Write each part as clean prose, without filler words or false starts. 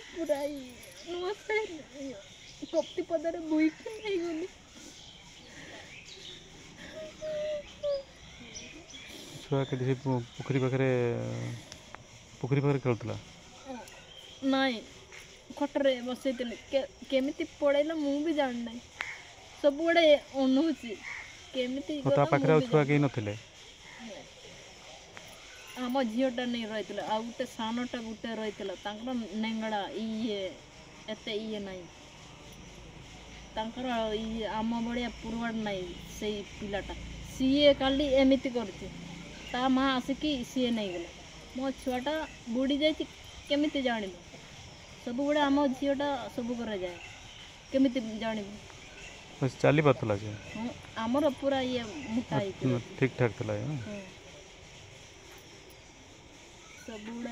पूरा नमस्ते कप्ती पदारे बुईकी नहीं गली छुआ के पोखरी पाखे खेलुला नाई खटरे बसई केमी पड़ेला मु भी जान ना सब गुड़े अनौची केमी पाखे छुआ कहीं नथिले आम झीटा नहीं रही आ गोटे सानटा गोटे रही नेंगड़ा इए एते इए नाई आम भाया पुरवाड़ नाई से पिलाटा सीए काली एमती कर माँ आसिकी सीए नहीं गला मो छुआटा बुड़ी जाए केमी जान सब गुड़ा आम झीटा सब कर जाए केमी जान चली पाला आमर पूरा ये मोटा ठीक ठाक था सब गुड़ा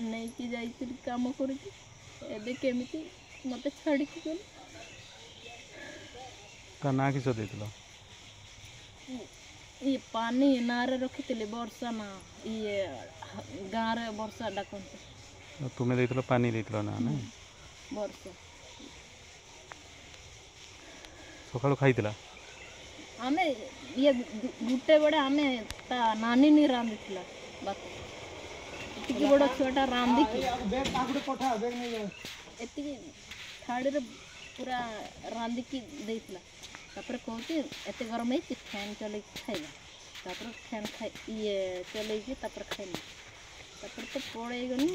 नहीं कि जाइए काम करमी मत छाड़ी गल ना किस ये पानी नारे रखी वर्षा ना ये गाँव रे वर्षा डाकते तुम्हें देख पानी देख ना वर्षा सका खाई आमे ये गुटे बड़े आमे ता नानी नहीं रांधी बात एति बड़ छुआटा रांधी एति थाड़ी रे पूरा रांधी की देइतला तापर कहती एते गरम है फैन चले खाइबा तापर फैन खाई ये चले कि तापर खाइना तापर तो पड़े गनी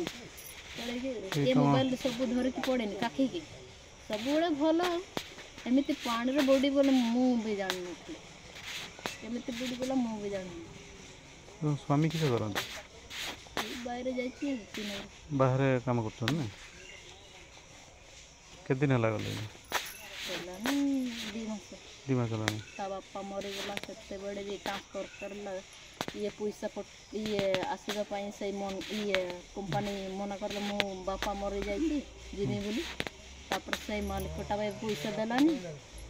पड़े के ये मोबाइल सब धर के पड़ेनी काखी के सब बड़े भलो एमती पानी रे बॉडी बोले मु भी जान नथि एमती बॉडी बोला मु भी जान तो स्वामी किस करन बाहर जाई बाहर काम करछन ना के दिन हला गले दिमाग चलानी ता बापा मरी गला सेते बड़े भी ट्रांसफर करला ये पैसा ये आसीबा पई से मन ये कंपनी मना करले मु बापा मरी जाई जिमी बोली तापर से मालिकटा भाई पैसा देलानी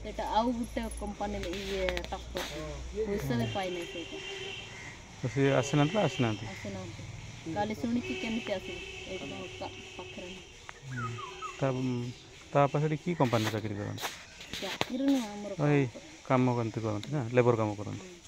सेटा आउ गुटे कंपनी ये ट्रांसफर पैसा भी पाई नहीं सेटा तो से आसना काली शुणी कि केमती आसी पाखरे ता पाखे की कंपनी चाकरी करन चाकरी न हमर काम करते ना लेबर काम करते